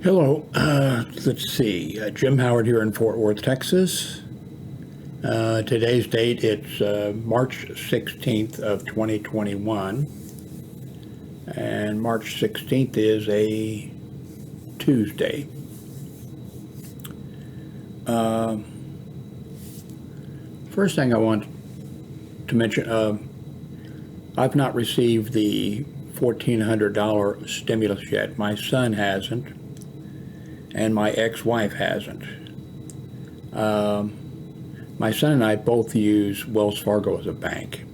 Hello, let's see, Jim Howard here in Fort Worth, Texas. Today's date, it's March 16th of 2021, and March 16th is a Tuesday. First thing I want to mention, I've not received the $1,400 stimulus yet. My son hasn't, and my ex-wife hasn't. My son and I both use Wells Fargo as a bank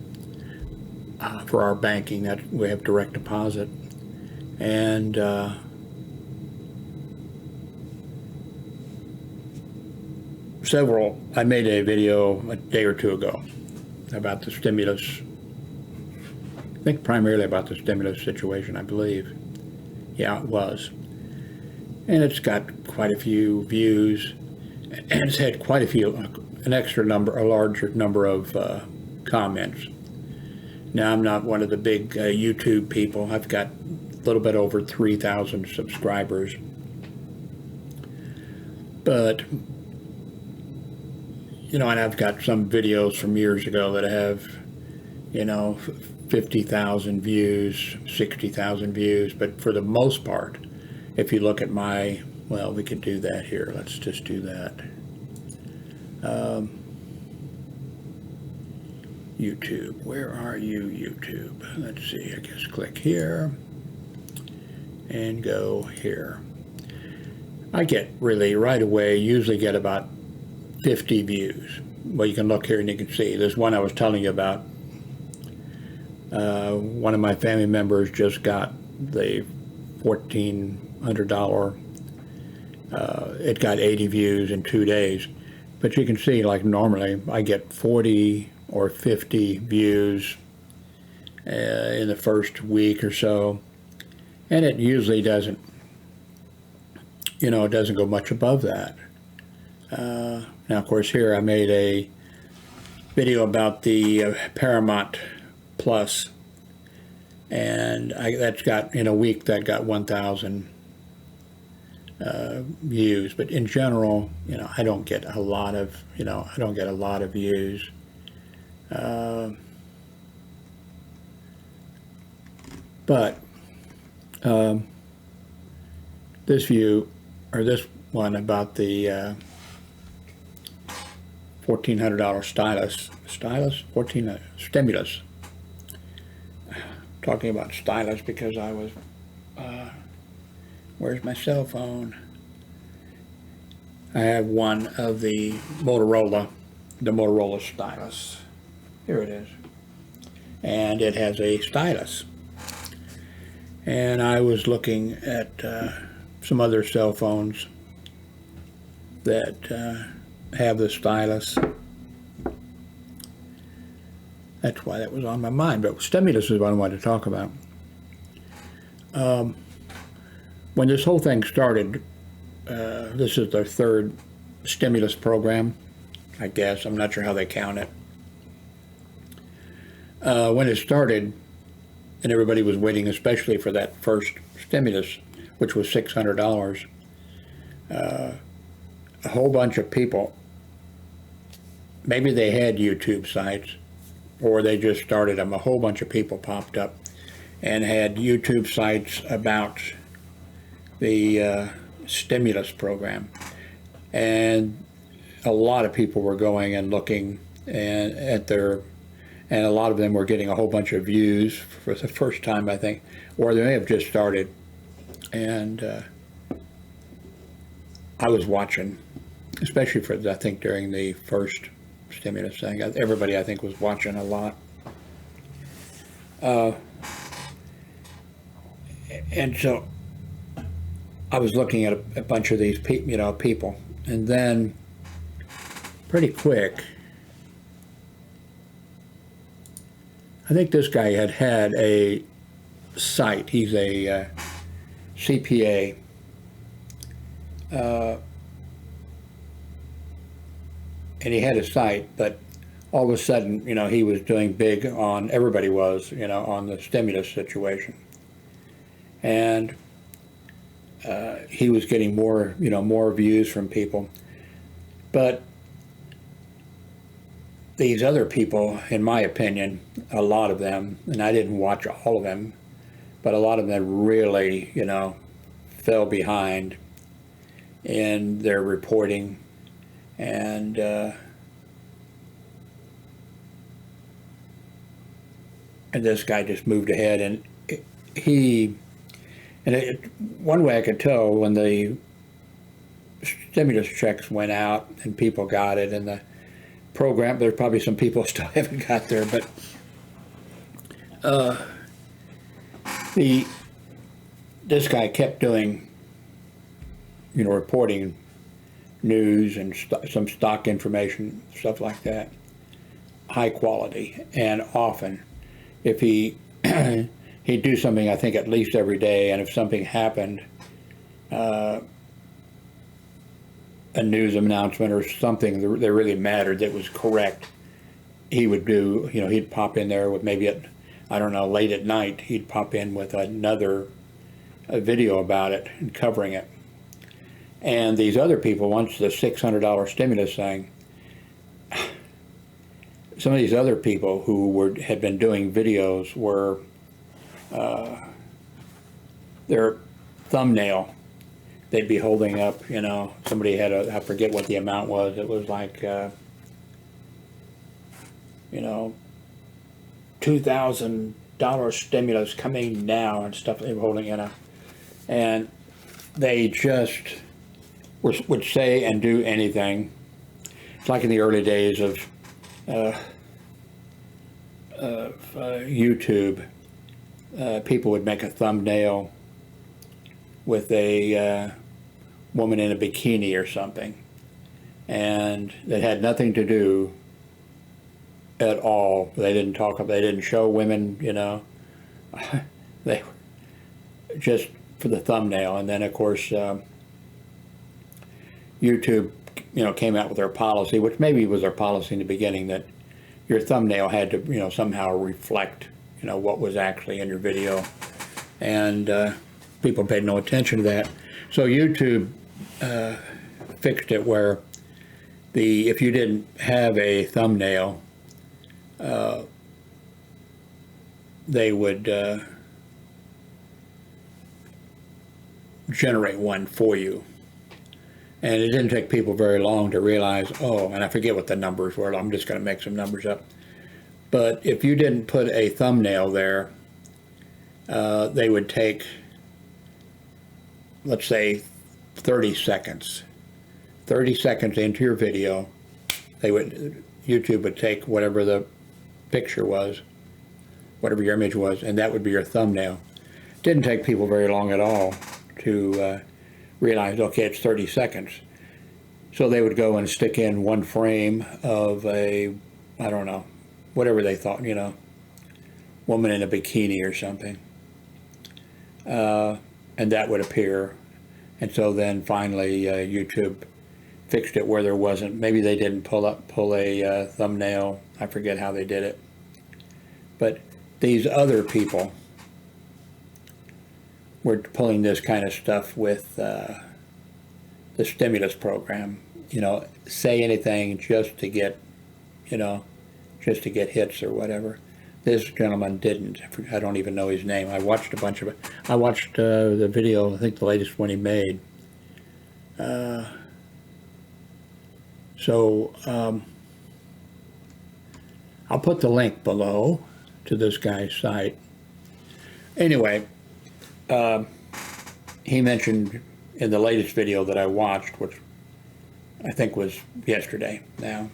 for our banking. That we have direct deposit, and I made a video a day or two ago about the stimulus. I think primarily about the stimulus situation, I believe. Yeah, it was. And it's got quite a few views, and it's had quite a larger number of comments. Now, I'm not one of the big YouTube people. I've got a little bit over 3,000 subscribers. But, and I've got some videos from years ago that have, 50,000 views, 60,000 views, but for the most part, if you look at we could do that here. Let's just do that. YouTube, where are you, YouTube? Let's see, I guess click here and go here. I get really, right away, usually get about 50 views. Well, you can look here and you can see. There's one I was telling you about. One of my family members just got the $1,400. It got 80 views in 2 days. But you can see, like normally, I get 40 or 50 views in the first week or so. And it usually doesn't, it doesn't go much above that. Now, of course, here I made a video about the Paramount Plus, and that's got, in a week, that got 1,000 views. But in general, I don't get a lot of, views. But this one about the $1,400 stimulus. Talking about stylus because I was, where's my cell phone? I have one of the Motorola stylus. Here it is. And it has a stylus. And I was looking at some other cell phones that have the stylus. That's why that was on my mind. But stimulus is what I wanted to talk about. When this whole thing started, this is their third stimulus program, I guess. I'm not sure how they count it. When it started, and everybody was waiting especially for that first stimulus, which was $600, a whole bunch of people, maybe they had YouTube sites, or they just started them. A whole bunch of people popped up and had YouTube sites about the stimulus program. And a lot of people were going and looking and a lot of them were getting a whole bunch of views for the first time, I think, or they may have just started. And I was watching, especially I think during the first stimulus thing. Everybody, I think, was watching a lot. And so I was looking at a bunch of these people, and then pretty quick, I think this guy had a site. He's a CPA. And he had a site, but all of a sudden, he was doing big on, everybody was, on the stimulus situation. And he was getting more, more views from people. But these other people, in my opinion, a lot of them, and I didn't watch all of them, but a lot of them really, fell behind in their reporting, and this guy just moved ahead, and one way I could tell when the stimulus checks went out and people got it, and the program, there's probably some people still haven't got there, but this guy kept doing, reporting news and some stock information, stuff like that, high quality, and often, if he'd do something, I think at least every day, and if something happened, a news announcement or something that really mattered, that was correct, he would do, he'd pop in there with maybe at, I don't know, late at night, he'd pop in with a video about it and covering it. And these other people, once the $600 stimulus thing, some of these other people who had been doing videos were, their thumbnail, they'd be holding up, somebody had I forget what the amount was, it was like, $2,000 stimulus coming now and stuff, they were holding, and they just would say and do anything. It's like in the early days of YouTube, people would make a thumbnail with a woman in a bikini or something, and that had nothing to do at all. They didn't they didn't show women, they just for the thumbnail. And then of course YouTube, came out with their policy, which maybe was their policy in the beginning, that your thumbnail had to, somehow reflect, what was actually in your video. And people paid no attention to that. So YouTube fixed it where if you didn't have a thumbnail, they would generate one for you. And it didn't take people very long to realize, oh, and I forget what the numbers were, I'm just going to make some numbers up. But if you didn't put a thumbnail there, they would take, let's say, 30 seconds. 30 seconds into your video, YouTube would take whatever the picture was, whatever your image was, and that would be your thumbnail. It didn't take people very long at all to realize, okay, it's 30 seconds. So they would go and stick in one frame of I don't know, whatever they thought, woman in a bikini or something. And that would appear. And so then finally YouTube fixed it where there wasn't, maybe they didn't pull a thumbnail, I forget how they did it. But these other people were pulling this kind of stuff with the stimulus program, say anything just to get, just to get hits or whatever. This gentleman didn't. I don't even know his name. I watched a bunch of it. I watched the video, I think the latest one he made. I'll put the link below to this guy's site. Anyway, he mentioned in the latest video that I watched, which I think was yesterday now,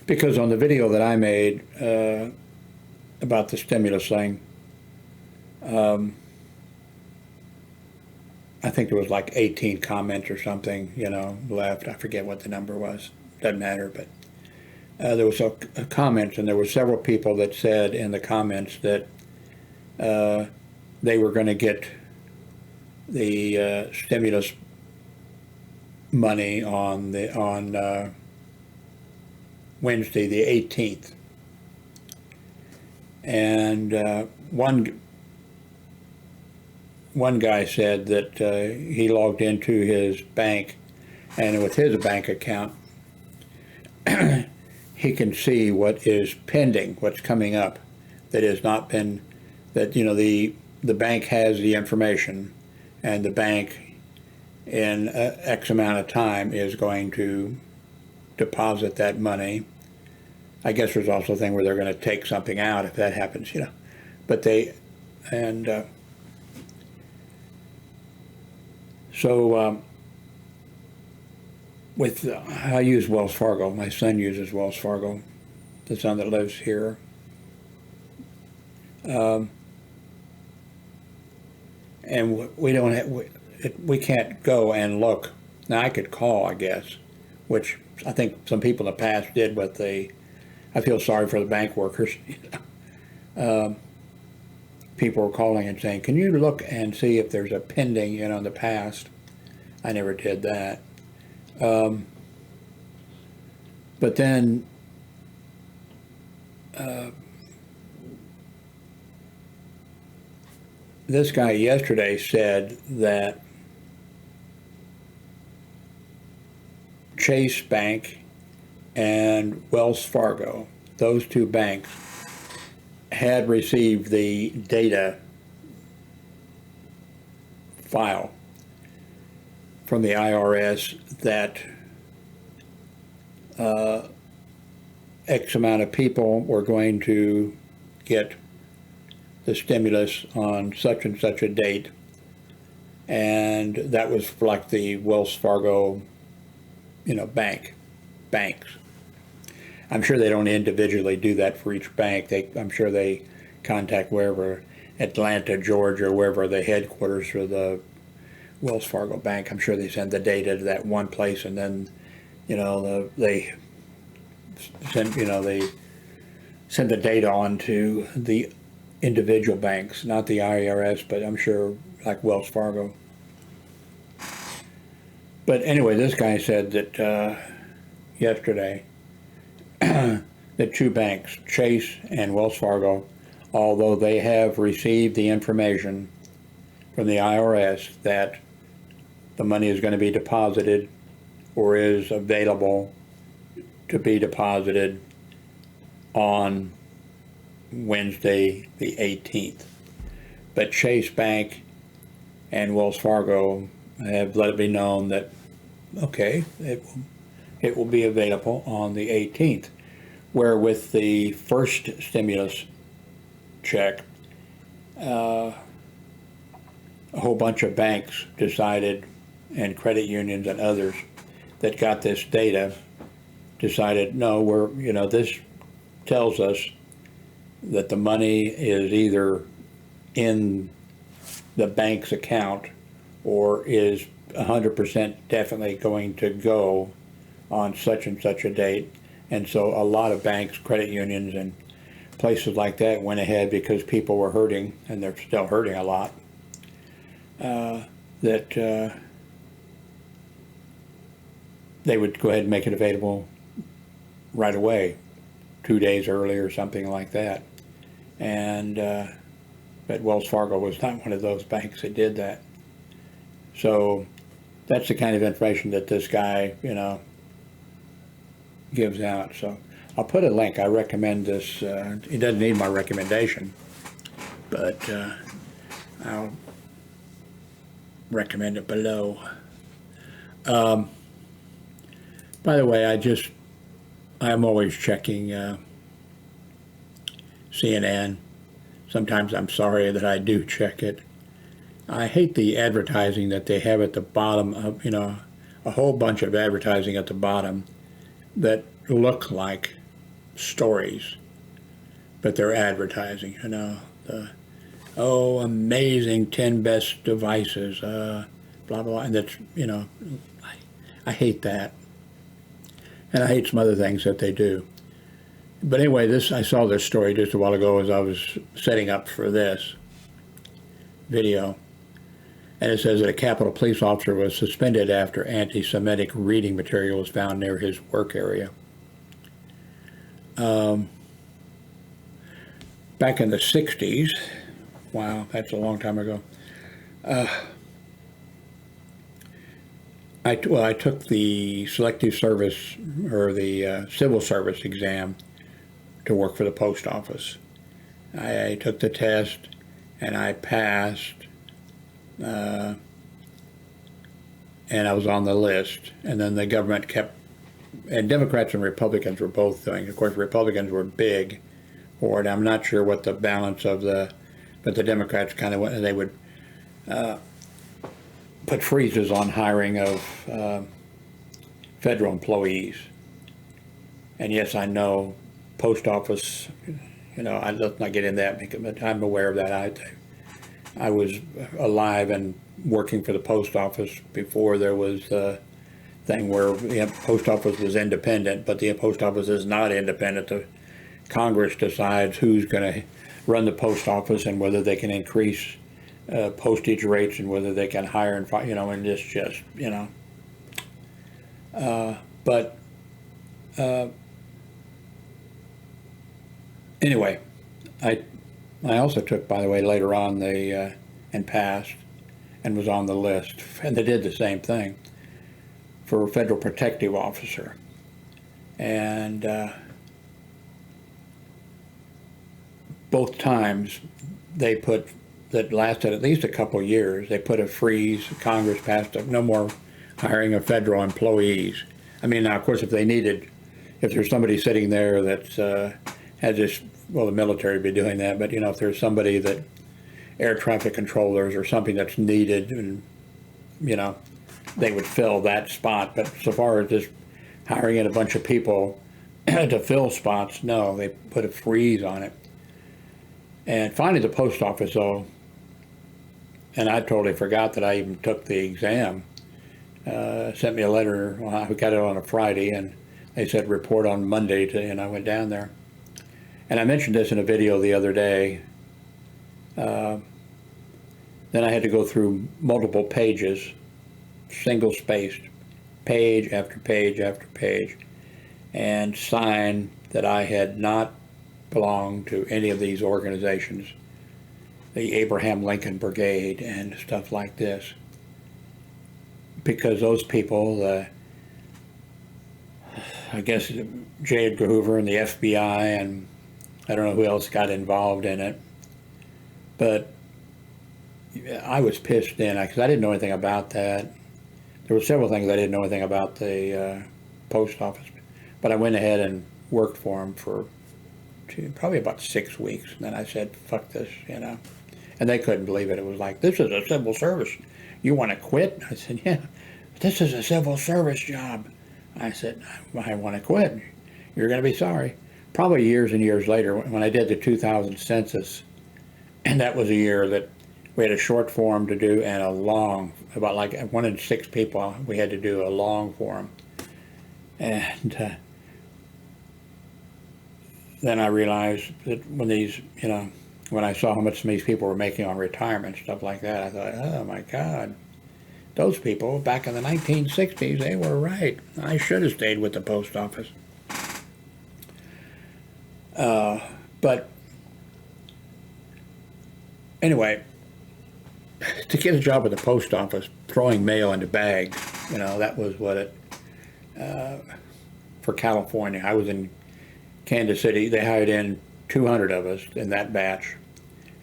because on the video that I made about the stimulus thing, I think there was like 18 comments or something, left. I forget what the number was. Doesn't matter, but there was a comments, and there were several people that said in the comments that they were going to get the stimulus money on Wednesday the 18th. And one one guy said that he logged into his bank, and with his bank account, he can see what is pending, what's coming up, that has not been, that, you know, the bank has the information, and the bank in X amount of time is going to deposit that money. I guess there's also a thing where they're going to take something out if that happens, you know. But they, and so with, I use Wells Fargo. My son uses Wells Fargo, the son that lives here. And we don't have, we can't go and look. Now I could call, I guess, which I think some people in the past did with the, I feel sorry for the bank workers. You know? People were calling and saying, can you look and see if there's a pending, you know, in the past. I never did that. But then this guy yesterday said that Chase Bank and Wells Fargo, those two banks, had received the data file from the IRS that X amount of people were going to get the stimulus on such and such a date, and that was for like the Wells Fargo, you know, banks. I'm sure they don't individually do that for each bank. I'm sure they contact wherever, Atlanta, Georgia, wherever the headquarters for the Wells Fargo Bank. I'm sure they send the data to that one place, and then, you know, they send, you know, they send the data on to the individual banks, not the IRS, but I'm sure like Wells Fargo. But anyway, this guy said that yesterday that two banks, Chase and Wells Fargo, although they have received the information from the IRS that the money is going to be deposited or is available to be deposited on Wednesday the 18th. But Chase Bank and Wells Fargo have let it be known that, okay, it will be available on the 18th. Where with the first stimulus check, a whole bunch of banks decided, and credit unions and others that got this data, decided, no, you know, this tells us that the money is either in the bank's account or is 100% definitely going to go on such and such a date. And so a lot of banks, credit unions, and places like that went ahead because people were hurting, and they're still hurting a lot, that they would go ahead and make it available right away, 2 days early or something like that. And but Wells Fargo was not one of those banks that did that. So that's the kind of information that this guy, you know, gives out. So I'll put a link. I recommend this. It doesn't need my recommendation, but I'll recommend it below. By the way, I'm always checking CNN. Sometimes I'm sorry that I do check it. I hate the advertising that they have at the bottom of, you know, a whole bunch of advertising at the bottom that look like stories, but they're advertising, you know, oh, amazing 10 best devices, blah, blah, and that's, you know, I hate that. And I hate some other things that they do. But anyway, I saw this story just a while ago as I was setting up for this video. And it says that a Capitol police officer was suspended after anti-Semitic reading material was found near his work area. Back in the 60s, wow, that's a long time ago, I took the selective service or the civil service exam to work for the post office. I took the test and I passed, and I was on the list. And then the government kept, and Democrats and Republicans were both doing. Of course, Republicans were big for it. I'm not sure what the balance of but the Democrats kind of they would put freezes on hiring of federal employees. And yes, I know post office, let's not get into that, but I'm aware of that. I was alive and working for the post office before there was the thing where the post office was independent, but the post office is not independent. The Congress decides who's going to run the post office and whether they can increase postage rates and whether they can hire and fire, and it's just, but anyway, I also took, by the way, later on and passed and was on the list, and they did the same thing for federal protective officer, and both times they put, that lasted at least a couple of years, they put a freeze. Congress passed no more hiring of federal employees. I mean, now of course if there's somebody sitting there that's has this, well, the military would be doing that, but if there's somebody that, air traffic controllers or something that's needed, and they would fill that spot. But so far as just hiring in a bunch of people to fill spots, no, they put a freeze on it. And finally the post office, though, and I totally forgot that I even took the exam, sent me a letter. Well, I got it on a Friday, and they said report on Monday, and I went down there. And I mentioned this in a video the other day. Then I had to go through multiple pages, single-spaced, page after page after page, and sign that I had not belonged to any of these organizations, the Abraham Lincoln Brigade and stuff like this, because those people, I guess J. Edgar Hoover and the FBI, and I don't know who else got involved in it, but I was pissed then because I didn't know anything about that. There were several things I didn't know anything about the post office, but I went ahead and worked for them for probably about 6 weeks. And then I said, fuck this, and they couldn't believe it. It was like, this is a civil service. You want to quit? I said, yeah, this is a civil service job. I said, I want to quit. You're going to be sorry. Probably years and years later, when I did the 2000 census, and that was a year that we had a short form to do and a long, about like 1 in 6 people, we had to do a long form. And then I realized that when when I saw how much these people were making on retirement, stuff like that, I thought, oh my God, those people back in the 1960s, they were right. I should have stayed with the post office. But anyway, to get a job at the post office, throwing mail into bags, that was what it, for California. I was in Kansas City. They hired in 200 of us in that batch,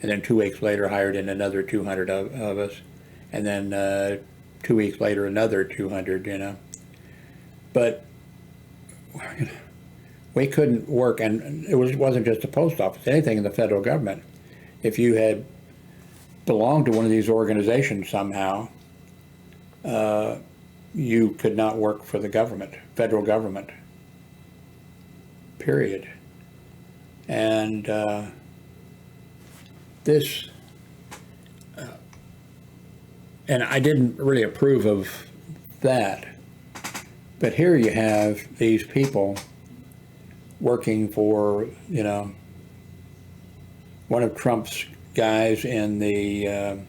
and then 2 weeks later hired in another 200 of us, and then 2 weeks later another 200, But we couldn't work, and it wasn't just the post office, anything in the federal government. If you had belonged to one of these organizations somehow, you could not work for the government, federal government, period. And and I didn't really approve of that. But here you have these people working for, one of Trump's guys in the,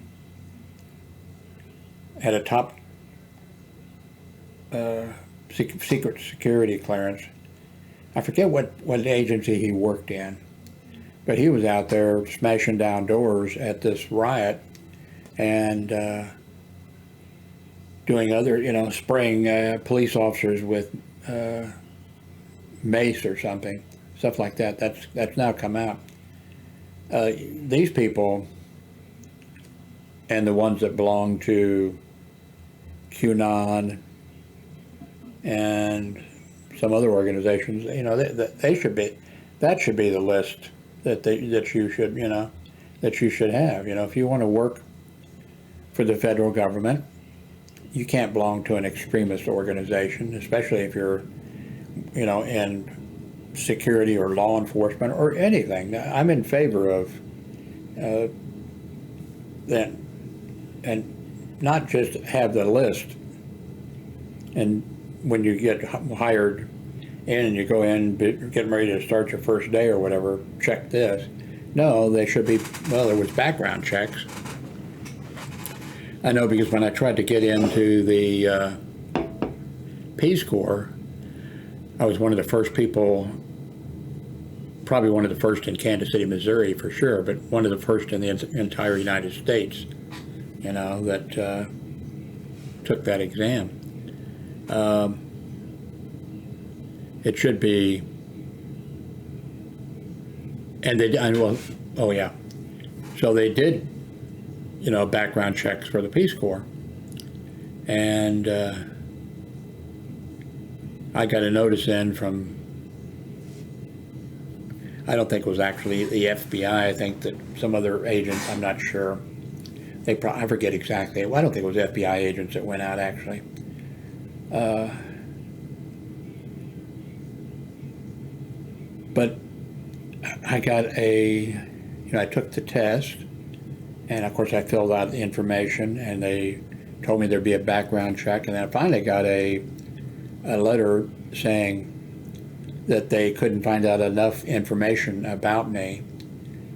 had a top secret security clearance. I forget what agency he worked in, but he was out there smashing down doors at this riot, and doing other, spraying police officers with mace or something, stuff like that. That's now come out. These people and the ones that belong to QAnon and some other organizations, they should be, that should be the list that you should, that you should have. If you want to work for the federal government, you can't belong to an extremist organization, especially if you're, in security or law enforcement or anything. I'm in favor of that, and not just have the list, and when you get hired in and you go in getting ready to start your first day or whatever, check this. No, they should be, well, there was background checks. I know, because when I tried to get into the Peace Corps, I was one of the first people, probably one of the first in Kansas City, Missouri for sure, but one of the first in the entire United States, that took that exam. It should be, and oh yeah, so they did, background checks for the Peace Corps, and I got a notice in from, I don't think it was actually the FBI, I think that some other agents, I'm not sure. I forget exactly. I don't think it was FBI agents that went out, actually. But I got I took the test, and of course I filled out the information, and they told me there'd be a background check, and then I finally got a letter saying that they couldn't find out enough information about me,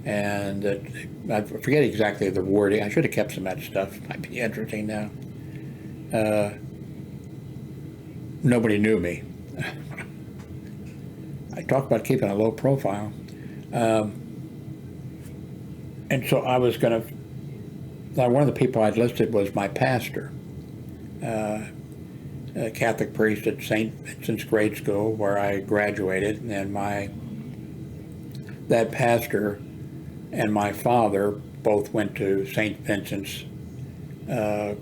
and that, I forget exactly the wording. I should have kept some of that stuff. Might be interesting now. Nobody knew me. I talk about keeping a low profile. And so I was going to, one of the people I'd listed was my pastor, a Catholic priest at St. Vincent's grade school where I graduated, and that pastor and my father both went to St. Vincent's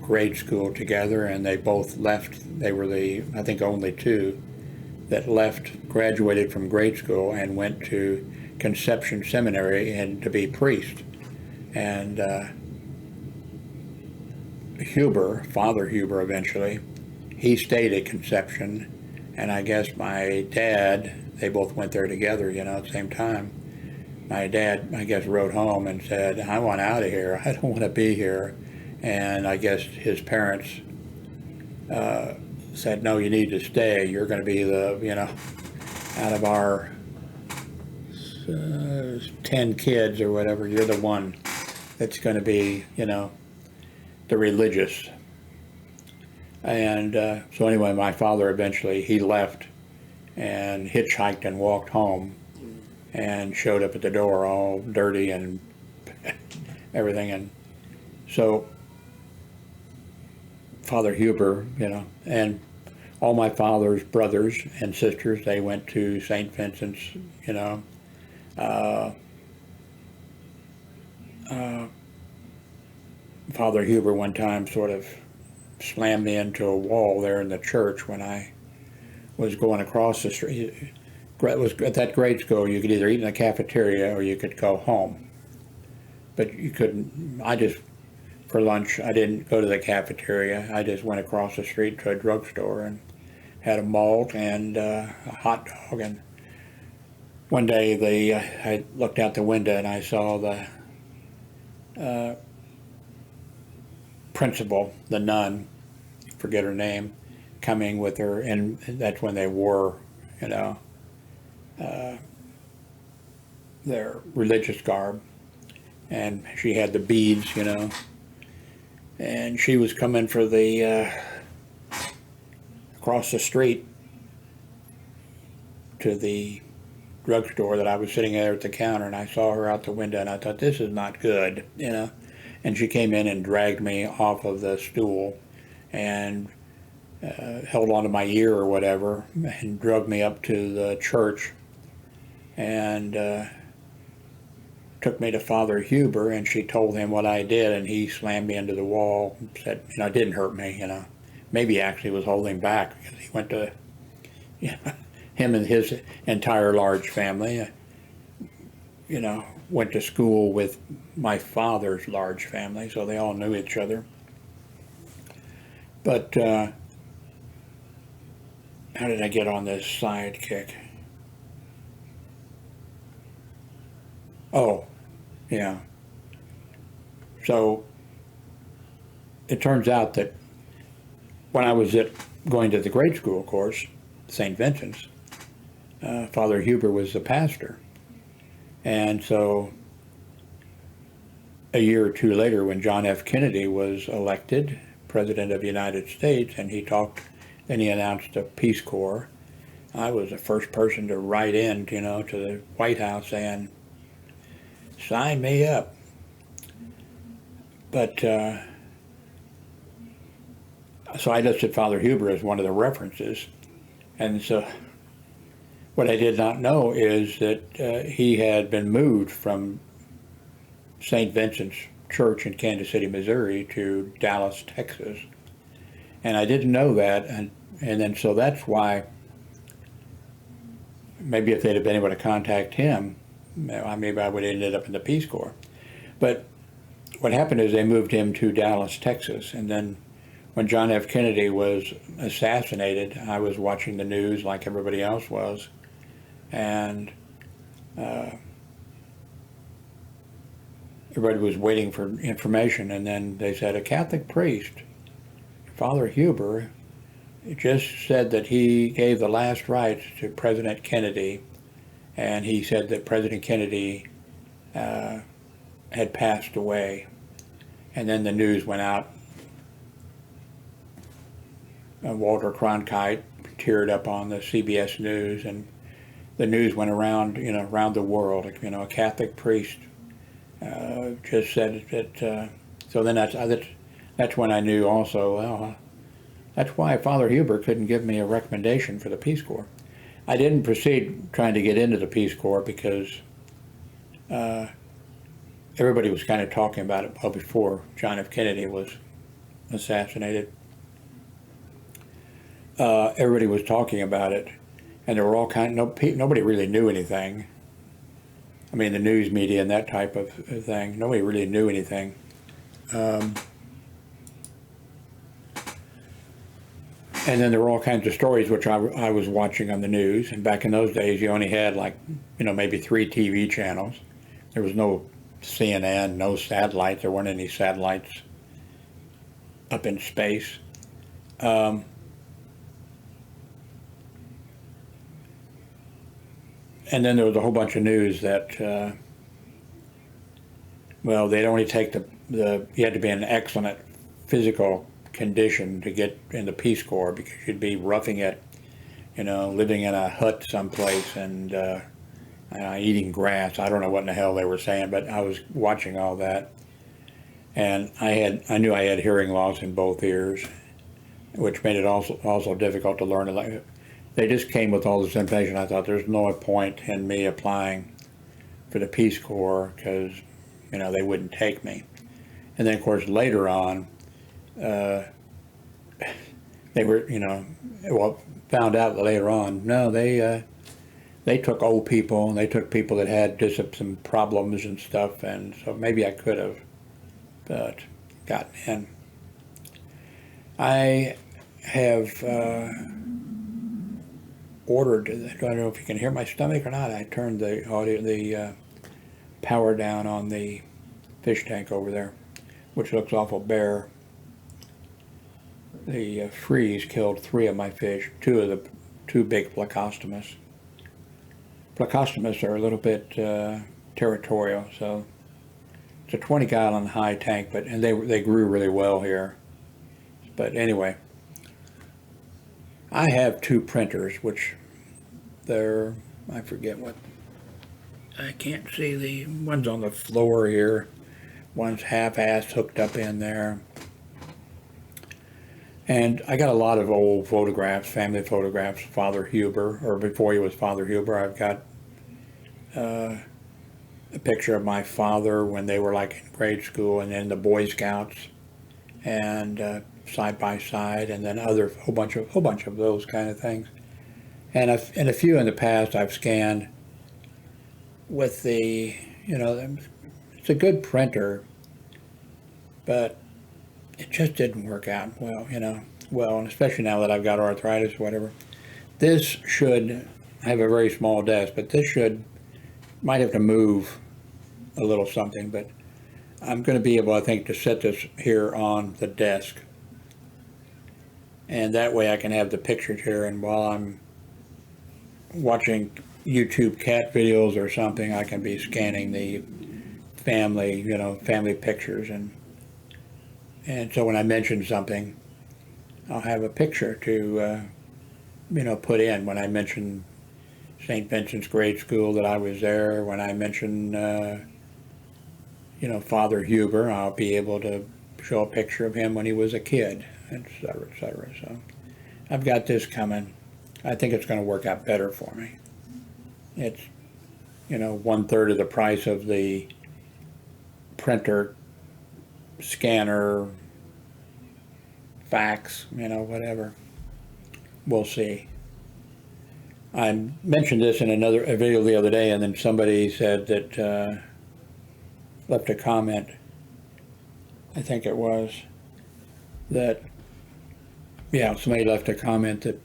grade school together, and they both left. They were I think, only two that graduated from grade school and went to Conception Seminary and to be priest. And Father Huber eventually, he stayed at Conception, and I guess my dad, they both went there together, at the same time. My dad, I guess, wrote home and said, I want out of here. I don't want to be here. And I guess his parents said, no, you need to stay. You're going to be out of our 10 kids or whatever, you're the one that's going to be, the religious. And so anyway, my father eventually, he left and hitchhiked and walked home and showed up at the door all dirty and everything. And so Father Huber, and all my father's brothers and sisters, they went to St. Vincent's, Father Huber one time sort of slammed me into a wall there in the church when I was going across the street. It was at that grade school, you could either eat in the cafeteria or you could go home. But you couldn't, for lunch, I didn't go to the cafeteria. I just went across the street to a drugstore and had a malt and a hot dog. And one day I looked out the window and I saw the principal, the nun, forget her name, coming with her, and that's when they wore, their religious garb, and she had the beads, and she was coming for the across the street to the drugstore that I was sitting there at the counter, and I saw her out the window, and I thought, this is not good, and she came in and dragged me off of the stool and held onto my ear or whatever and drug me up to the church and took me to Father Huber, and she told him what I did, and he slammed me into the wall and said, it didn't hurt me, Maybe he actually was holding back because he went to, him and his entire large family, went to school with my father's large family, so they all knew each other. But how did I get on this sidekick? Oh, yeah. So it turns out that when I was going to the grade school course, St. Vincent's, Father Huber was the pastor. And so a year or two later, when John F. Kennedy was elected President of the United States, and then he announced a Peace Corps, I was the first person to write in, to the White House saying, sign me up. But, so I listed Father Huber as one of the references. And so what I did not know is that he had been moved from St. Vincent's Church in Kansas City, Missouri to Dallas, Texas. And I didn't know that, and then so that's why maybe if they'd have been able to contact him, maybe I would have ended up in the Peace Corps. But what happened is they moved him to Dallas, Texas, and then when John F. Kennedy was assassinated, I was watching the news like everybody else was, and everybody was waiting for information, and then they said a Catholic priest, Father Huber, just said that he gave the last rites to President Kennedy, and he said that President Kennedy had passed away. And then the news went out. Walter Cronkite teared up on the CBS News, and the news went around, around the world. A Catholic priest just said that. So then that's when I knew also. Well, that's why Father Huber couldn't give me a recommendation for the Peace Corps. I didn't proceed trying to get into the Peace Corps because everybody was kind of talking about it before John F. Kennedy was assassinated. Everybody was talking about it, and there were all nobody really knew anything. I mean, the news media and that type of thing, nobody really knew anything. And then there were all kinds of stories which I was watching on the news, and back in those days you only had maybe 3 TV channels. There was no CNN, no satellites, there weren't any satellites up in space. And then there was a whole bunch of news that, well, they'd only take you had to be in excellent physical condition to get in the Peace Corps because you'd be roughing it, living in a hut someplace and eating grass. I don't know what in the hell they were saying, but I was watching all that. And I knew I had hearing loss in both ears, which made it also difficult to learn. They just came with all this information. I thought there's no point in me applying for the Peace Corps because, they wouldn't take me. And then, of course, later on, they were, found out later on, no, they took old people, and they took people that had just some problems and stuff, and so maybe I could have, but gotten in. I have ordered, I don't know if you can hear my stomach or not, I turned the power down on the fish tank over there, which looks awful bare. The freeze killed 3 of my fish, 2 big Plecostomus. Plecostomus are a little bit territorial, so it's a 20-gallon high tank, and they grew really well here. But anyway, I have 2 printers, which I forget what, I can't see the ones on the floor here, One's half-assed, hooked up in there. And I got a lot of old photographs, family photographs, Father Huber, or before he was Father Huber. I've got a picture of my father when they were like in grade school, and then the Boy Scouts, and side by side, and then other whole bunch of those kind of things. And a few in the past I've scanned with the, it's a good printer, but it just didn't work out well, well, and especially now that I've got arthritis or whatever. This should have a very small desk, but this might have to move a little something, but I'm going to be able, I think, to set this here on the desk. And that way I can have the pictures here, and while I'm watching YouTube cat videos or something, I can be scanning the family, family pictures, and so when I mention something, I'll have a picture to, put in. When I mention St. Vincent's grade school that I was there, when I mention, Father Huber, I'll be able to show a picture of him when he was a kid, et cetera, et cetera. So I've got this coming. I think it's going to work out better for me. It's, 1/3 of the price of the printer, scanner, fax, whatever. We'll see. I mentioned this in a video the other day, and then somebody said that, left a comment, I think it was, that, somebody left a comment that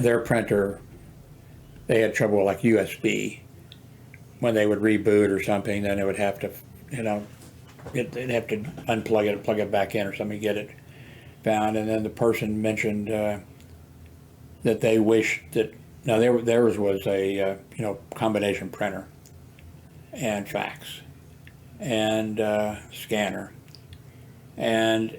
their printer, they had trouble with like USB. When they would reboot or something, then it would have to, they'd have to unplug it and plug it back in or something to get it found. And then the person mentioned that they wished that, now theirs was a, combination printer and fax and scanner. And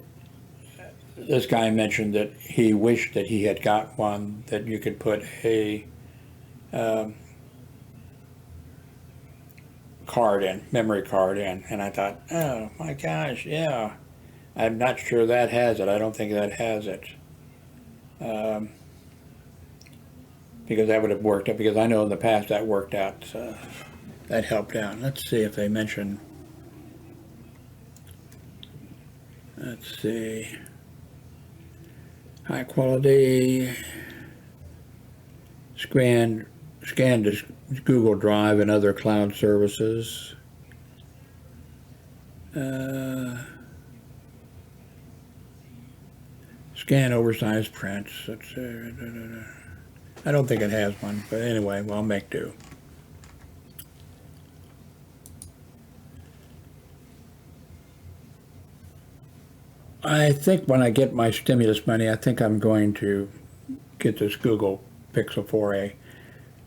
this guy mentioned that he wished that he had got one that you could put a memory card in, and I thought, oh my gosh, yeah, I'm not sure that has it. I don't think that has it, because that would have worked out, because I know in the past that worked out, that helped out. Let's see if they mention, let's see, high quality, scanned to Google Drive and other cloud services. Scan oversized prints. I don't think it has one, but anyway, well, I'll make do. I think when I get my stimulus money, I think I'm going to get this Google Pixel 4a.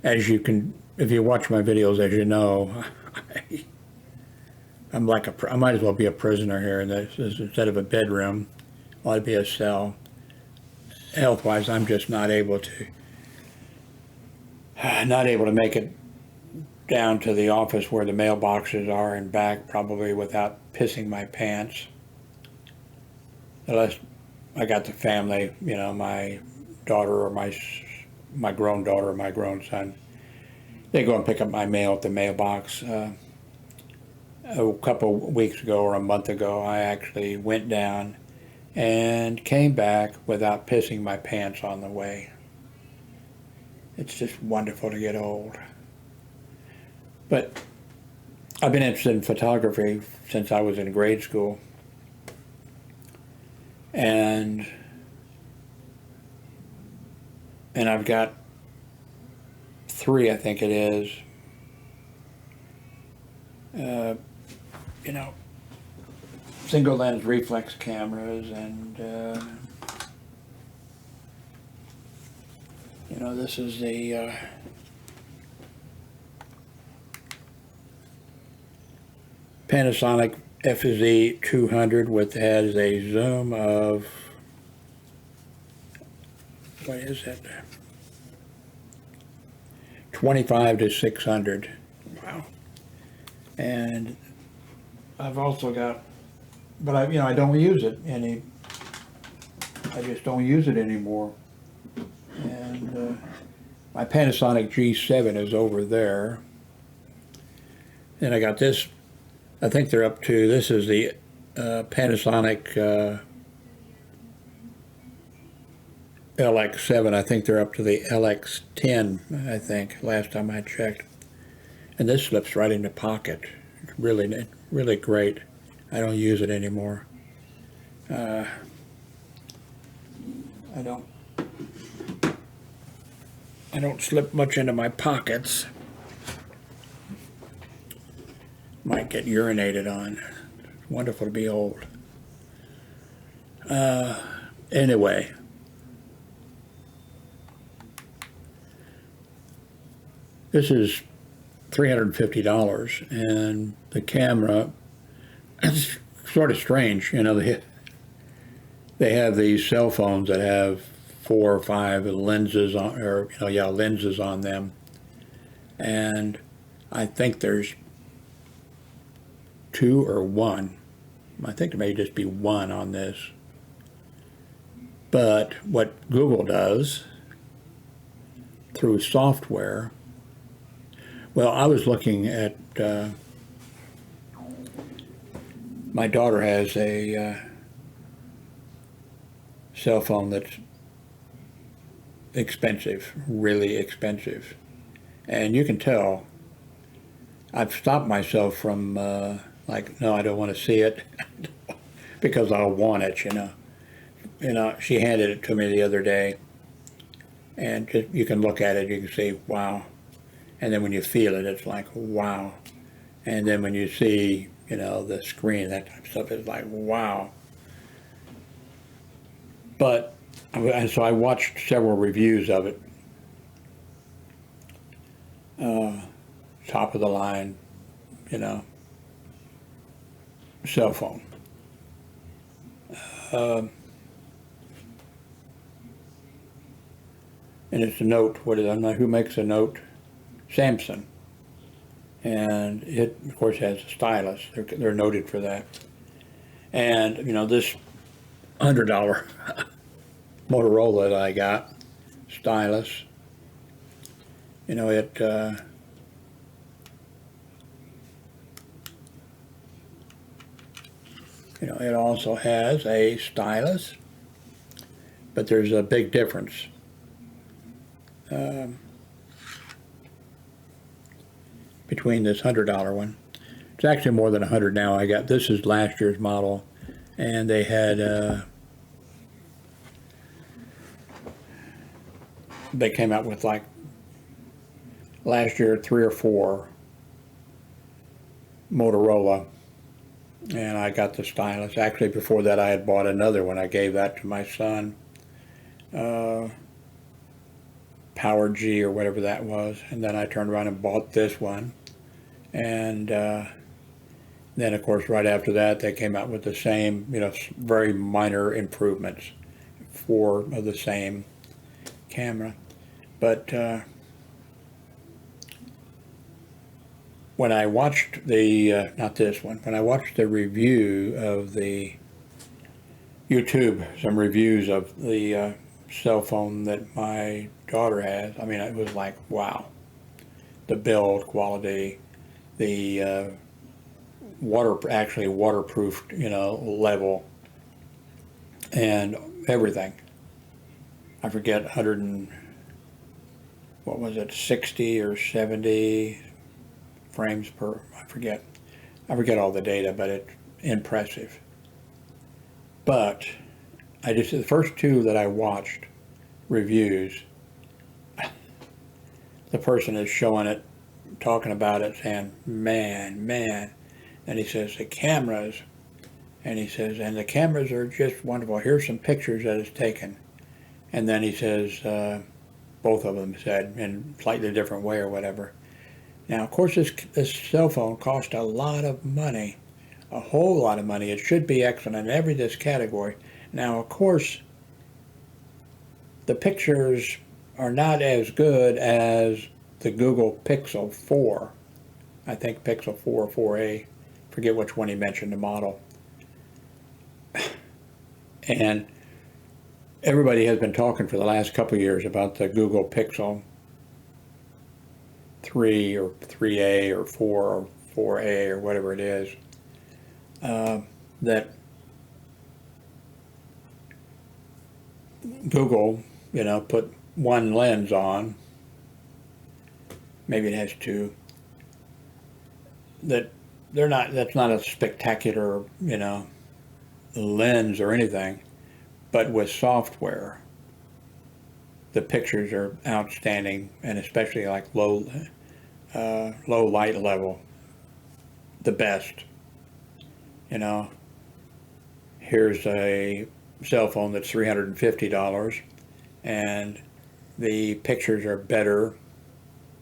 As you can, if you watch my videos, as you know, I might as well be a prisoner here in this. Instead of a bedroom, I'd be a cell. Health-wise, I'm just not able to make it down to the office where the mailboxes are and back, probably without pissing my pants. Unless I got the family, my daughter or my grown daughter or my grown son, they go and pick up my mail at the mailbox. A couple weeks ago or a month ago, I actually went down and came back without pissing my pants on the way. It's just wonderful to get old. But I've been interested in photography since I was in grade school. And I've got 3, I think it is, single lens reflex cameras, and this is the Panasonic FZ 200, which has a zoom of, what is it, 25 to 600. Wow. And I've also got, but I don't use it any. I just don't use it anymore. And my Panasonic G7 is over there. And I got this. I think they're up to. This is the Panasonic LX7. I think they're up to the LX10. I think last time I checked. And this slips right in the pocket. It's really, really great. I don't use it anymore. I don't slip much into my pockets. Might get urinated on. It's wonderful to be old. Anyway. This is $350, and the camera, it's sort of strange, they have these cell phones that have 4 or 5 lenses on, or lenses on them, and I think there's 2 or 1. I think there may just be 1 on this. But what Google does through software, well, I was looking at, my daughter has a cell phone that's expensive, really expensive. And you can tell, I've stopped myself from, no, I don't want to see it, because I'll want it, she handed it to me the other day, and you can look at it, you can see, wow. And then when you feel it, it's like, wow. And then when you see, the screen, that type of stuff, it's like, wow. But, so I watched several reviews of it. Top of the line, cell phone. And it's a Note, I don't know who makes a Note. Samsung, and it of course has a stylus. They're noted for that. And this $100 Motorola that I got, stylus, it it also has a stylus, but there's a big difference. Between this $100 one. It's actually more than $100 now. This is last year's model, and they had they came out with last year 3 or 4 Motorola, and I got the stylus. Actually, before that I had bought another one. I gave that to my son, Power G or whatever that was, and then I turned around and bought this one. And then, of course, right after that, they came out with the same, very minor improvements, 4 of the same camera. But when I watched the, not this one, when I watched the review of the YouTube, some reviews of the cell phone that my daughter has, it was like, wow. The build quality, the waterproof, level, and everything. I forget 60 or 70 frames per, I forget all the data, but it's impressive. But the first 2 that I watched reviews, the person is showing it, talking about it, saying, man, and he says, the cameras, and he says, and the cameras are just wonderful. Here's some pictures that it's taken. And then he says, both of them said, in a slightly different way or whatever. Now, of course, this cell phone cost a lot of money, a whole lot of money. It should be excellent in this category. Now, of course, the pictures are not as good as the Google Pixel 4. I think Pixel 4 or 4a, forget which one he mentioned, the model. And everybody has been talking for the last couple of years about the Google Pixel 3 or 3A or 4 or 4A or whatever it is, that Google, put one lens on, maybe it has two, that's not a spectacular, lens or anything, but with software, the pictures are outstanding, and especially like low light level, the best. Here's a cell phone that's $350, and the pictures are better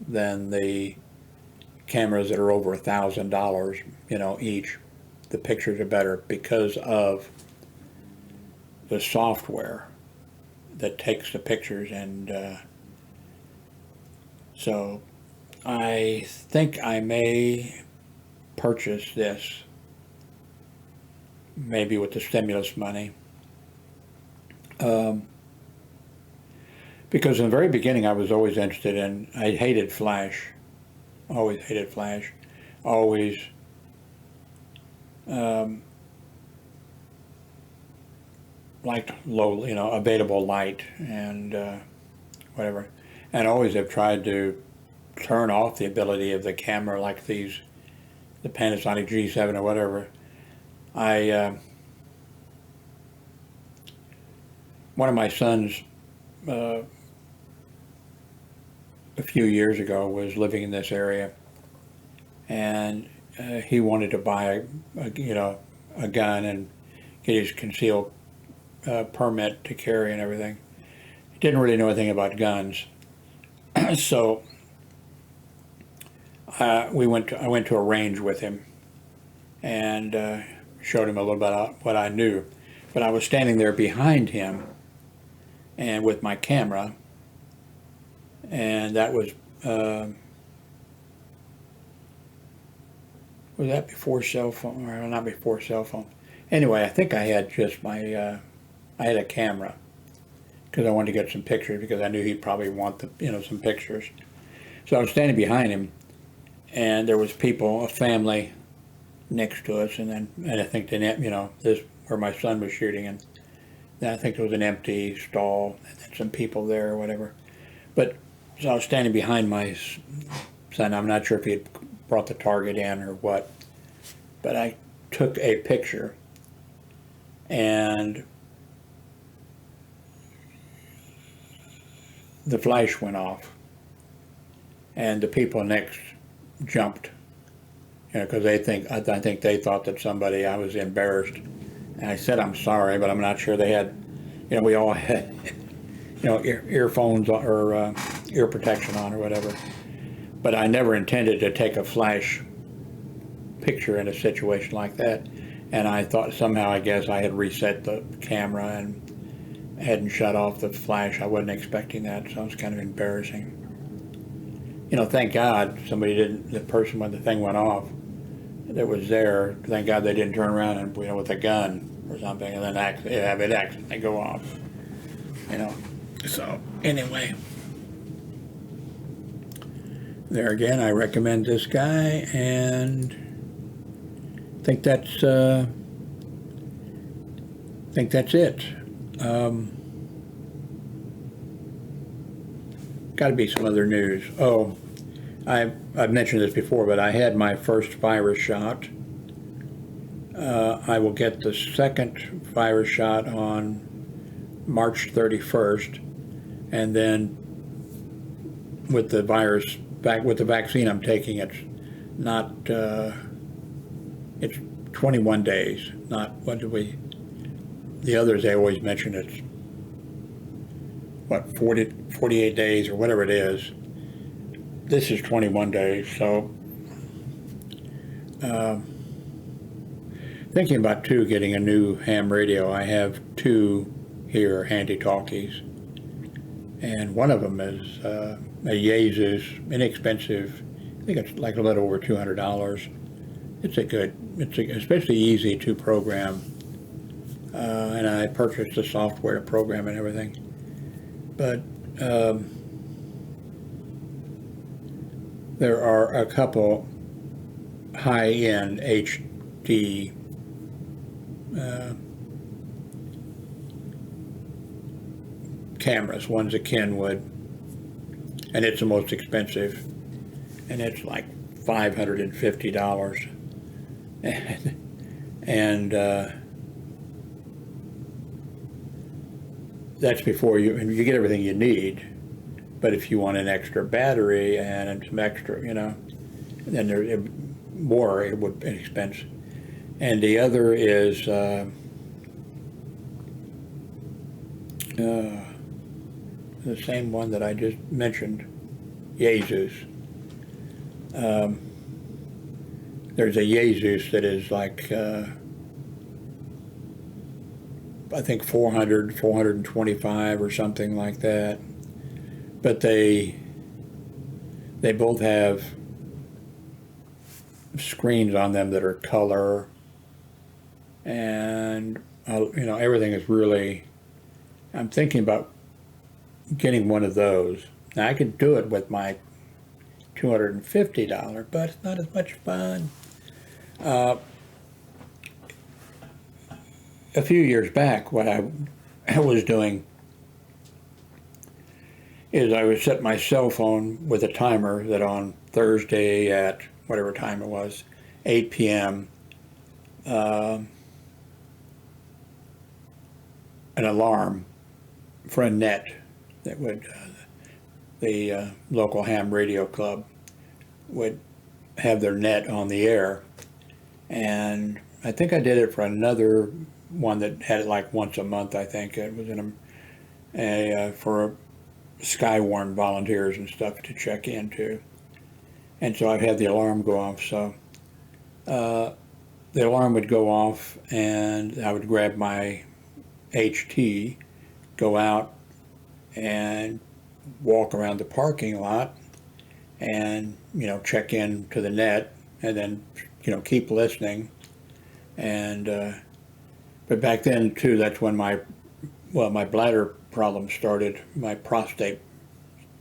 than the cameras that are over $1,000, each. The pictures are better because of the software that takes the pictures, and so I think I may purchase this, maybe with the stimulus money, because in the very beginning I was always interested in, I hated Flash, always hated Flash, always liked low, available light and whatever, and always have tried to turn off the ability of the camera, like the Panasonic G7 or whatever. One of my sons a few years ago was living in this area, and he wanted to buy a gun and get his concealed permit to carry and everything. He didn't really know anything about guns, so I went to a range with him and showed him a little bit of what I knew. But I was standing there behind him and with my camera, and that was that before cell phone, or not before cell phone? Anyway, I think I had just my I had a camera because I wanted to get some pictures, because I knew he'd probably want some pictures. So I was standing behind him, and there was people, a family next to us, and I think this where my son was shooting, and then I think there was an empty stall and then some people there or whatever. But so I was standing behind my son. I'm not sure if he had brought the target in or what, but I took a picture, and the flash went off, and the people next jumped, because I think they thought that I was embarrassed, and I said I'm sorry, but I'm not sure they had, we all had, earphones or ear protection on or whatever, but I never intended to take a flash picture in a situation like that, and I thought somehow, I guess I had reset the camera and hadn't shut off the flash. I wasn't expecting that, so it was kind of embarrassing. Thank God the person when the thing went off that was there, thank God they didn't turn around and, with a gun or something, and then have it accidentally go off. So anyway, there again, I recommend this guy, and think that's it. Got to be some other news. Oh, I've mentioned this before, but I had my first virus shot. I will get the second virus shot on March 31st, and then with the vaccine I'm taking, it's not. It's 21 days. Not the others they always mention it's 48 days or whatever it is. This is 21 days, so thinking about getting a new ham radio. I have two here, handy talkies, and one of them is a Yaesus, inexpensive. I think it's like a little over $200. It's a good it's especially easy to program, and I purchased the software to program and everything. But there are a couple high-end HD cameras. One's a Kenwood, and it's the most expensive, and it's like $550. And that's before you get everything you need. But if you want an extra battery and some extra, then there's more expense. And the other is the same one that I just mentioned, Jesus. There's a Jesus that is like, I think 400, 425 or something like that. But they both have screens on them that are color, and everything is really, I'm thinking about getting one of those. Now I could do it with my $250, but it's not as much fun. A few years back, what I was doing is I would set my cell phone with a timer that on Thursday at whatever time it was, 8 p.m., an alarm for a net that would, the local ham radio club would have their net on the air. And I think I did it for another one that had it like once a month, I think. It was in for Skywarn volunteers and stuff to check into. And so I've had the alarm go off. So the alarm would go off, and I would grab my HT, go out and walk around the parking lot and, check in to the net, and then, keep listening. And, but back then too, that's when my bladder problem started, my prostate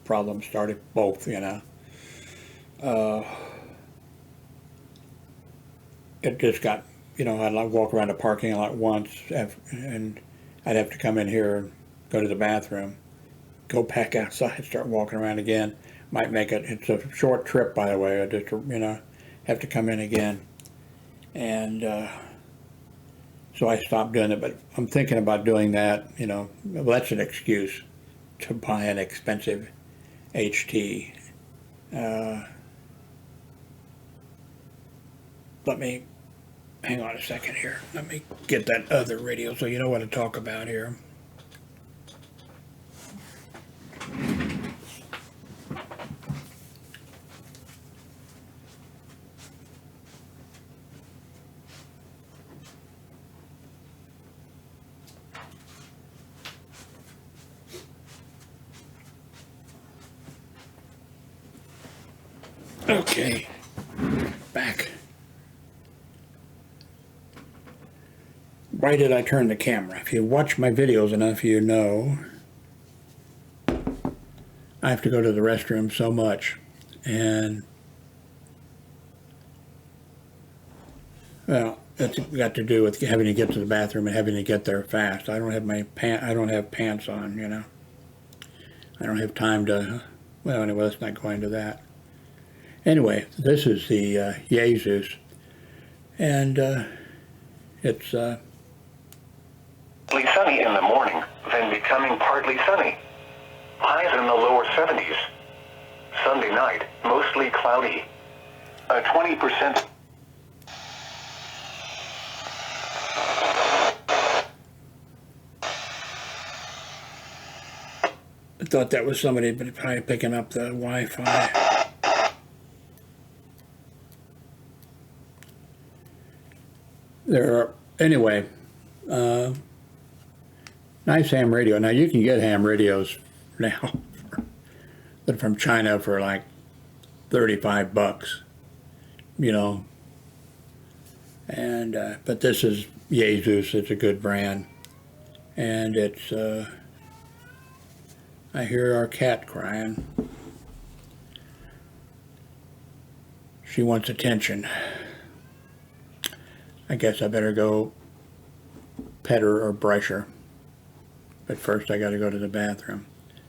problem started, both, it just got, I'd like walk around the parking lot once, and I'd have to come in here and go to the bathroom, go back outside, start walking around again. Might make it, it's a short trip, by the way, I just, have to come in again. And so I stopped doing it, but I'm thinking about doing that, well, that's an excuse to buy an expensive HT. Let me, hang on a second here. Let me get that other radio so you know what to talk about here. Okay, back. Why did I turn the camera? If you watch my videos enough, you know I have to go to the restroom so much, and well, that's got to do with having to get to the bathroom and having to get there fast. I don't have I don't have pants on, I don't have time to. Well, anyway, let's not go into that. Anyway, this is the Jesus, and it's sunny in the morning, then becoming partly sunny. Highs in the lower 70s. Sunday night, mostly cloudy. A 20%. I thought that was somebody probably picking up the Wi-Fi. There are, anyway, nice ham radio. Now you can get ham radios now from China for like $35, And but this is Jesus. It's a good brand, and it's. I hear our cat crying. She wants attention. I guess I better go pet her or brush her. But first I got to go to the bathroom.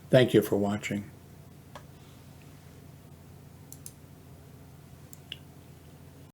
Thank you for watching.